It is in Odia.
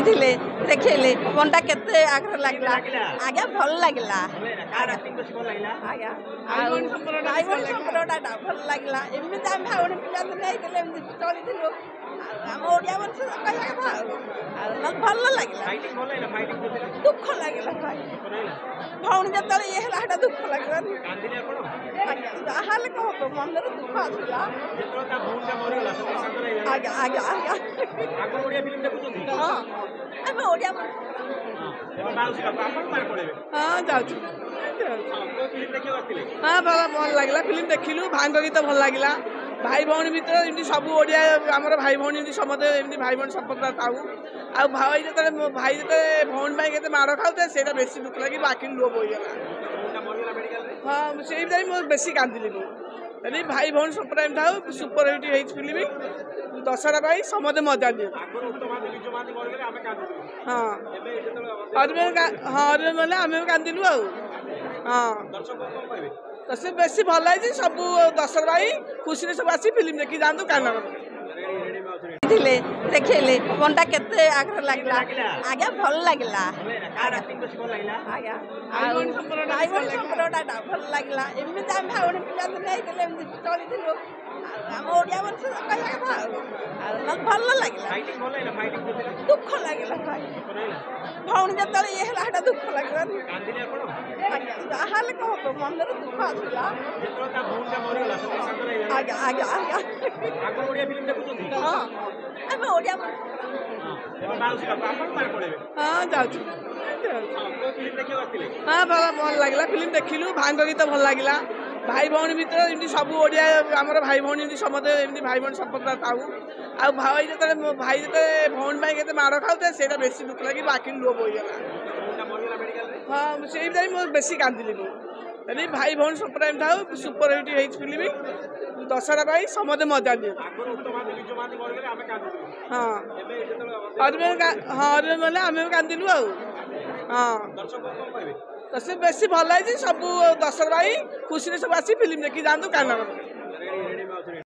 ଥିଲେ ଦେଖେଇଲେ ମନଟା କେତେ ଆଗ୍ରହ ଲାଗିଲା ଆଜ୍ଞା ଭଲ ଲାଗିଲା ଆଜ୍ଞା ଆଉ ଭାଇ ଭଉଣୀ ସମ୍ପର୍କଟା ଭଲ ଲାଗିଲା ଏମିତି ଆମେ ଭାଇ ଭଉଣୀ ପିଲାଦିନେ ହେଇଥିଲେ ଏମିତି ଚଳିଥିଲୁ ଆମ ଓଡ଼ିଆ ମଣିଷ କହିବା କଥା ଆଉ ଭଲ ଲାଗିଲା ଦୁଃଖ ଲାଗିଲା ଭାଇ ଭଉଣୀ ଯେତେବେଳେ ଇଏ ହେଲା ସେଟା ଦୁଃଖ ଲାଗିଲାନି ଆଜ୍ଞା ଯାହାହେଲେ କଣ ହବ ମନରେ ଦୁଃଖ ଆସିଲା ଆଜ୍ଞା ଆଜ୍ଞା ଆଜ୍ଞା ହଁ ଆମେ ଓଡ଼ିଆ ହଁ ଯାଉଛୁ ହଁ ଭଲ ଲାଗିଲା ଫିଲ୍ମ ଦେଖିଲୁ ଭାଇଙ୍କ ଗୀତ ଭଲ ଲାଗିଲା ଭାଇ ଭଉଣୀ ଭିତରେ ଏମିତି ସବୁ ଓଡ଼ିଆ ଆମର ଭାଇ ଭଉଣୀ ଏମିତି ସମସ୍ତେ ଏମିତି ଭାଇ ଭଉଣୀ ସମ୍ପର୍କ ଥାଉ ଆଉ ଭାଇ ଯେତେବେଳେ ଭଉଣୀ ପାଇଁ କେତେ ମାଡ଼ ଖାଉଥାଏ ସେଇଟା ବେଶୀ ଦୁଃଖ ଲାଗି ଆଖିରୁ ଲୁହ ବୋହିଗଲା ହଁ ସେଇଟା ହିଁ ମୁଁ ବେଶୀ କାନ୍ଦିଲି ମୁଁ ଯଦି ଭାଇ ଭଉଣୀ ସମ୍ପର୍କ ଏମିତି ଥାଉ ସୁପର ହିଟ୍ ହେଇଛି ଫିଲ୍ମ ଦଶହରା ପାଇଁ ସମସ୍ତେ ମଜା ନିଅନ୍ତି ହଁ ହରିବେ ବୋଲେ ଆମେ ବି କାନ୍ଦିଲୁ ଆଉ ହଁ ସେ ବେଶୀ ଭଲ ହେଇଛି ସବୁ ଦଶହରା ପାଇଁ ଖୁସିରେ ସବୁ ଆସି ଫିଲ୍ମ ଦେଖି ଯାଆନ୍ତୁ କାରଣ ଥିଲେ ଦେଖେଇଲେ ମନଟା କେତେ ଆଗ୍ରହ ଲାଗିଲା ଆଜ୍ଞା ଭଲ ଲାଗିଲା ଆଜ୍ଞା ଆଉ ଭାଇ ଭଉଣୀ ସମ୍ପର୍କଟା ଭଲ ଲାଗିଲା ଏମିତି ଆମେ ଭାଇ ଭଉଣୀ ପିଲାଦିନେ ହେଇଥିଲେ ଏମିତି ଚଳିଥିଲୁ ଆମ ଓଡ଼ିଆ ମଣିଷ କହିବା କଥା ଆଉ ଭଲ ଲାଗିଲା ଦୁଃଖ ଲାଗିଲା ଭାଇ ଭଉଣୀ ଯେତେବେଳେ ଇଏ ହେଲା ସେଟା ଦୁଃଖ ଲାଗିଲାନି ଆଜ୍ଞା ଯାହାହେଲେ କଣ ହବ ମନରେ ଦୁଃଖ ଆସିଲା ଆଜ୍ଞା ଆଜ୍ଞା ଆଜ୍ଞା ହଁ ଆମେ ଓଡ଼ିଆ ହଁ ଯାଉଛୁ ହଁ ଭଲ ଲାଗିଲା ଫିଲ୍ମ ଦେଖିଲୁ ଭାଇଙ୍କ ଗୀତ ଭଲ ଲାଗିଲା ଭାଇ ଭଉଣୀ ଭିତରେ ଏମିତି ସବୁ ଓଡ଼ିଆ ଆମର ଭାଇ ଭଉଣୀ ଏମିତି ସମସ୍ତେ ଏମିତି ଭାଇ ଭଉଣୀ ସମ୍ପର୍କ ଥାଉ ଆଉ ଭାଇ ଯେତେବେଳେ ଭଉଣୀ ପାଇଁ କେତେ ମାଡ଼ ଖାଉଥାଏ ସେଇଟା ବେଶୀ ଦୁଃଖ ଲାଗି ଆଖିରୁ ଲୁହ ବୋହିଗଲା ହଁ ସେଇଟା ହିଁ ମୁଁ ବେଶୀ କାନ୍ଦିଲି ମୁଁ ଯଦି ଭାଇ ଭଉଣୀ ସମ୍ପର୍କ ଏମିତି ଥାଉ ସୁପର ହିଟ୍ ହେଇଛି ଫିଲ୍ମ ଦଶହରା ପାଇଁ ସମସ୍ତେ ମଜା ନିଅନ୍ତି ହଁ ହରିବେ ବୋଲେ ଆମେ ବି କାନ୍ଦିଲୁ ଆଉ ହଁ ସେ ବେଶୀ ଭଲ ହେଇଛି ସବୁ ଦଶହରା ପାଇଁ ଖୁସିରେ ସବୁ ଆସି ଫିଲ୍ମ ଦେଖି ଯାଆନ୍ତୁ କାରଣ